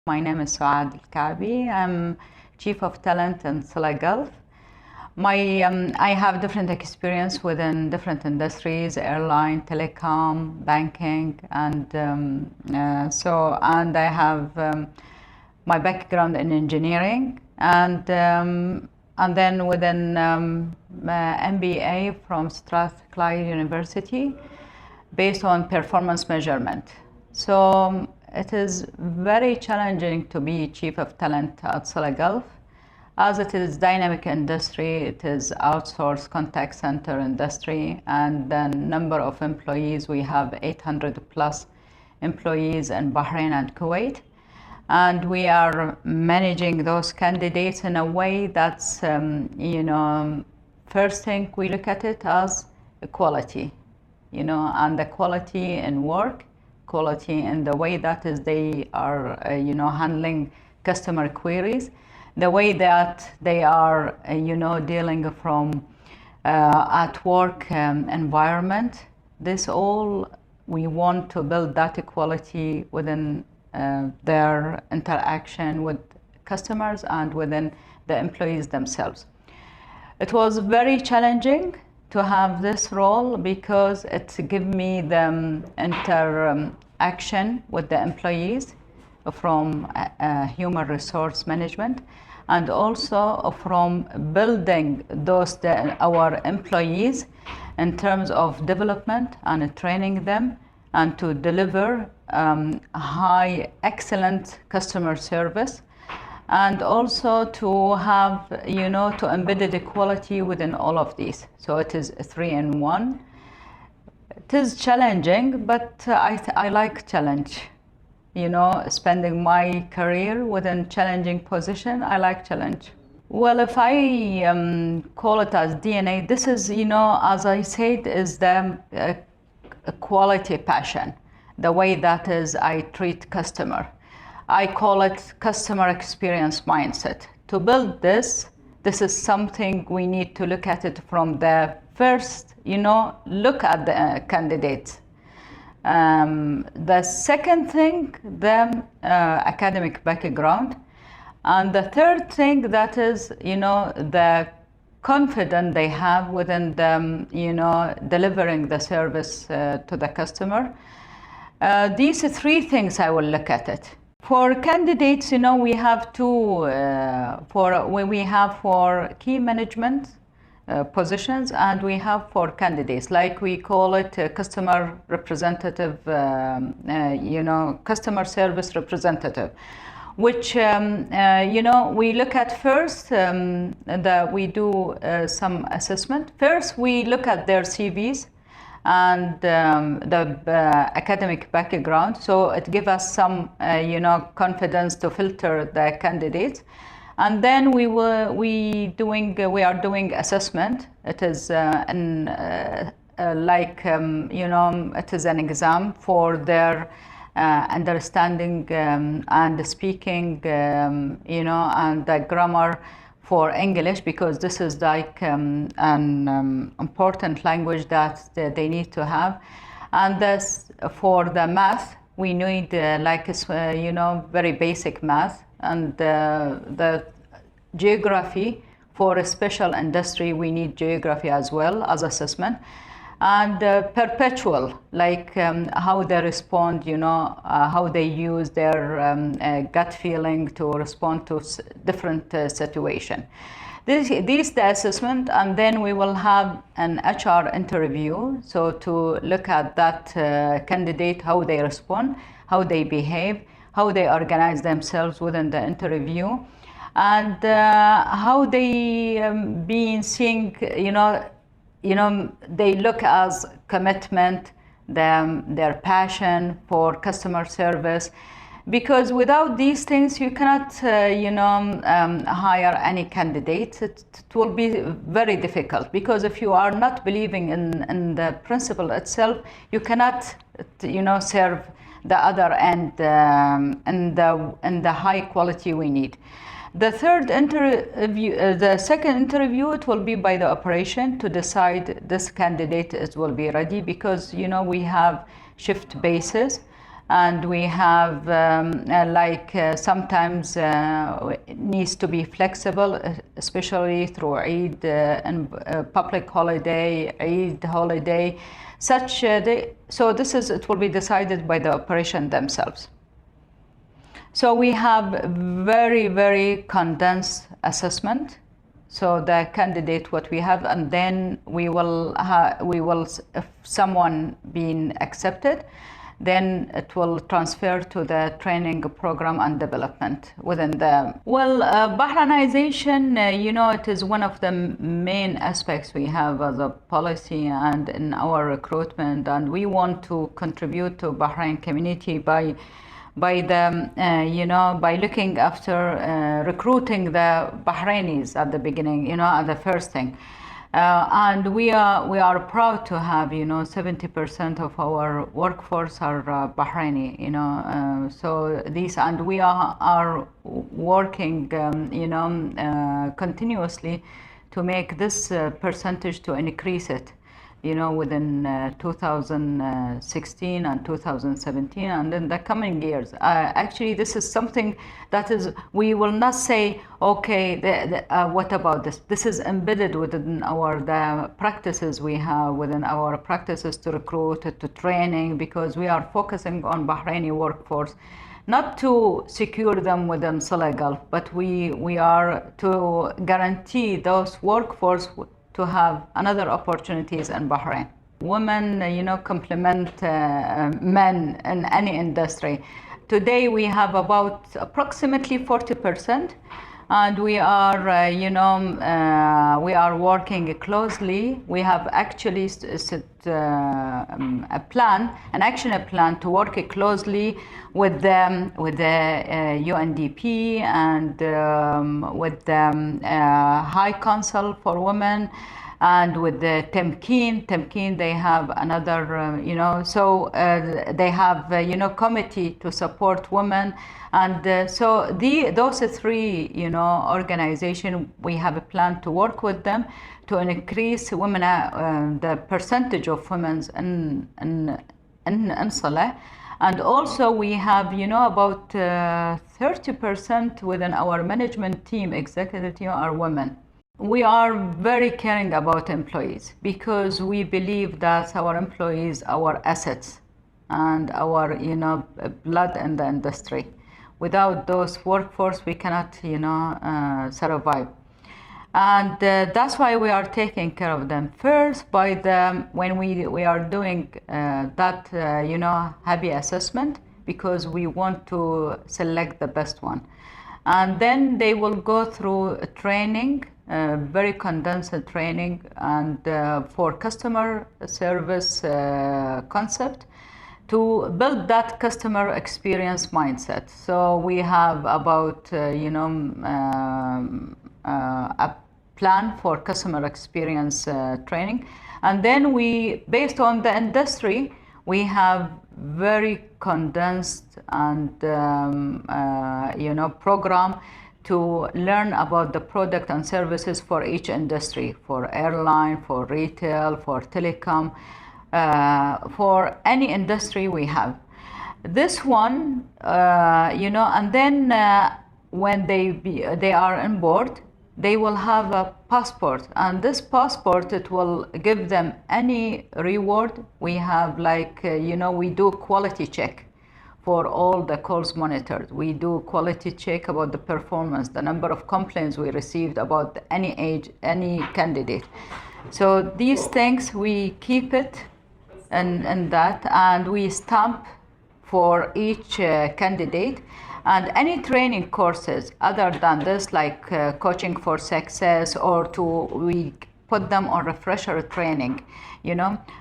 My name is Suad Alkabie. I'm Chief of Talent in Silah Gulf. I have different experience within different industries: airline, telecom, banking, and I have my background in engineering, and then within MBA from Strathclyde University, based on performance measurement. So it is very challenging to be chief of talent at Silah Gulf, as it is dynamic industry. It is outsourced contact center industry, and the number of employees, we have 800 plus employees in Bahrain and Kuwait, and we are managing those candidates in a way that's first thing we look at it as equality, and the quality in work, quality in the way that is they are handling customer queries, the way that they are dealing from at work environment. This all, we want to build that equality within their interaction with customers and within the employees themselves. It was very challenging to have this role because it gave me the interaction with the employees from human resource management, and also from building our employees in terms of development and training them, and to deliver high, excellent customer service, and also to have, to embed equality within all of these. So it is 3-in-1. It is challenging, but I like challenge. Spending my career within challenging position, I like challenge. Well, if I call it as DNA, this is, as I said, is the quality passion, the way that is I treat customer. I call it customer experience mindset. To build this is something we need to look at it from the first, look at the candidate. The second thing, the academic background. And the third thing, that is, the confidence they have within them, delivering the service to the customer. These three things I will look at it. For candidates, we have two, we have for key management positions, and we have for candidates, like we call it customer representative, customer service representative, which, we look at first, we do some assessment. First, we look at their CVs and the academic background, so it gives us some confidence to filter the candidates. And then we are doing assessment. It is it is an exam for their understanding and speaking, and the grammar for English, because this is like an important language that they need to have. And this, for the math, we need very basic math, and the geography. For a special industry, we need geography as well as assessment. And perpetual, like how they respond, how they use their gut feeling to respond to different situations. These the assessment, and then we will have an HR interview, so to look at that candidate, how they respond, how they behave, how they organize themselves within the interview, and how they been seeing, they look as commitment, their passion for customer service. Because without these things, you cannot, hire any candidate. It will be very difficult, because if you are not believing in the principle itself, you cannot, serve the other end in the high quality we need. The second interview, it will be by the operation to decide this candidate will be ready, because we have shift basis. and we have sometimes needs to be flexible, especially through Eid and public holiday, Eid holiday, so it will be decided by the operation themselves. So we have very, very condensed assessment. So the candidate, what we have, and then we will, if someone being accepted, then it will transfer to the training program and development within the. Well, Bahrainization, it is one of the main aspects we have as a policy and in our recruitment, and we want to contribute to Bahrain community by looking after recruiting the Bahrainis at the beginning, at the first thing. And we are proud to have 70% of our workforce are Bahraini, so these, and we are working continuously to make this percentage to increase it, within 2016 and 2017 and in the coming years. Actually, this is something that we will not say, okay, what about this? This is embedded within the practices we have, within our practices to recruit, to training, because we are focusing on Bahraini workforce, not to secure them within Silah Gulf, but we are to guarantee those workforce to have another opportunities in Bahrain. Women, complement men in any industry. Today we have about approximately 40%, and we are, we are working closely. We have actually an action plan to work closely with the UNDP and with the High Council for Women, and with the Temkeen, they have another, so they have, committee to support women. And so those three, organizations, we have a plan to work with them to increase women, the percentage of women in Silah. And also we have, about 30% within our management team, executive team, are women. We are very caring about employees because we believe that our employees are our assets and our, blood in the industry. Without those workforce, we cannot, survive. And that's why we are taking care of them first when we are doing that, heavy assessment, because we want to select the best one. And then they will go through a training, very condensed training, and for customer service concept, to build that customer experience mindset. So we have about a plan for customer experience training, and then based on the industry, we have very condensed and program to learn about the product and services for each industry, for airline, for retail, for telecom, for any industry we have. This one, and then when they are on board, they will have a passport, and this passport, it will give them any reward. We have we do quality check for all the calls monitored. We do quality check about the performance, the number of complaints we received about any candidate. So these things, we keep it in that, and we stamp for each candidate. And any training courses other than this, like coaching for success, or we put them on refresher training,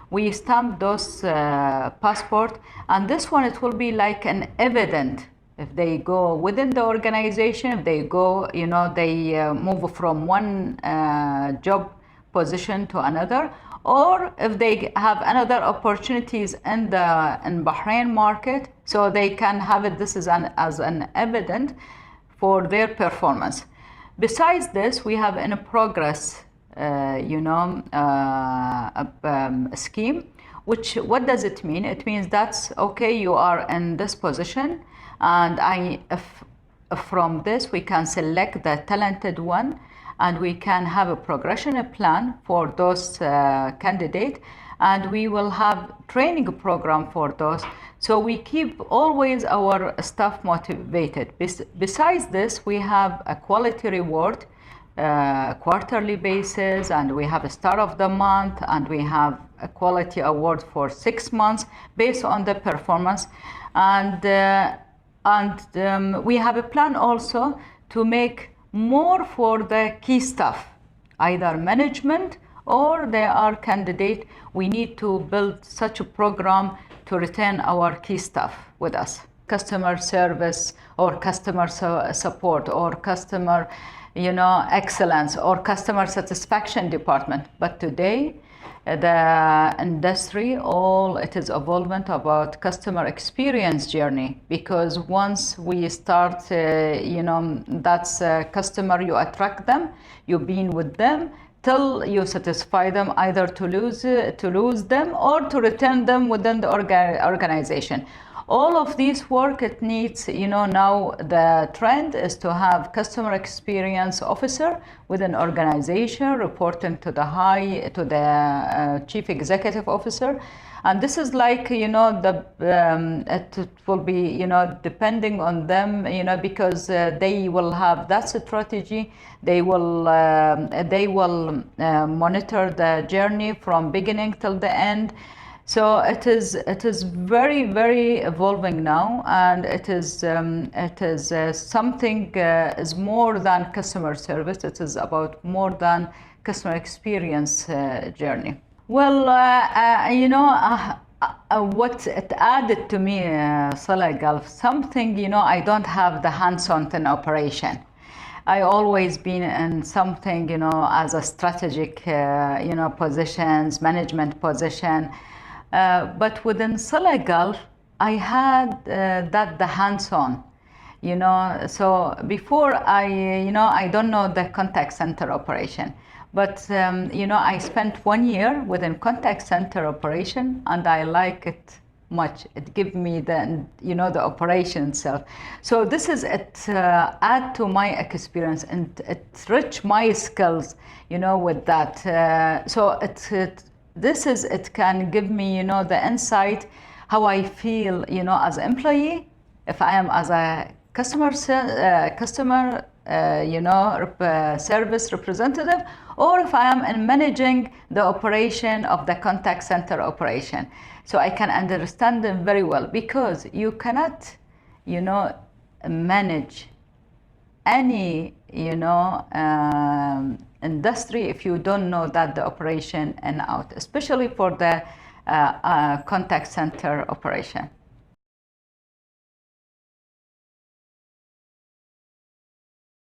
we stamp those passport. And this one, it will be like an evidence if they go within the organization, if they go, they move from one job position to another, or if they have another opportunities in Bahrain market, so they can have it. This is as an evidence for their performance. Besides this, we have in a progress, a scheme What does it mean? It means that's okay, you are in this position, and from this we can select the talented one, and we can have a progression plan for those candidates, and we will have training program for those. So we keep always our staff motivated. Besides this, we have a quality reward quarterly basis, and we have a start of the month, and we have a quality award for 6 months based on the performance, and we have a plan also to make more for the key staff, either management or they are candidate. We need to build such a program to retain our key staff with us. Customer service or customer support or customer excellence or customer satisfaction department. But today, the industry, it is evolvement about customer experience journey, because once we start, that's customer, you attract them, you've been with them till you satisfy them, either to lose them or to retain them within the organization. All of this work, it needs, now the trend is to have customer experience officer within organization reporting to the chief executive officer. And this is like, it will be, depending on them, because they will have that strategy. They will monitor the journey from beginning till the end. So it is very, very evolving now, and it is something is more than customer service. It is about more than customer experience journey. Well, what it added to me, Silah Gulf, something, I don't have the hands-on in operation. I always been in something, as a strategic, positions, management position. But within Silah Gulf, I had the hands-on, So before I don't know the contact center operation, but I spent 1 year within contact center operation, and I like it much. It gives me the operation itself. So this is it add to my experience, and it rich my skills, with that. So it can give me, the insight, how I feel, as an employee, if I am as a customer service representative, or if I am in managing the operation of the contact center operation. So I can understand them very well, because you cannot, manage any, industry if you don't know that the operation and out, especially for the contact center operation.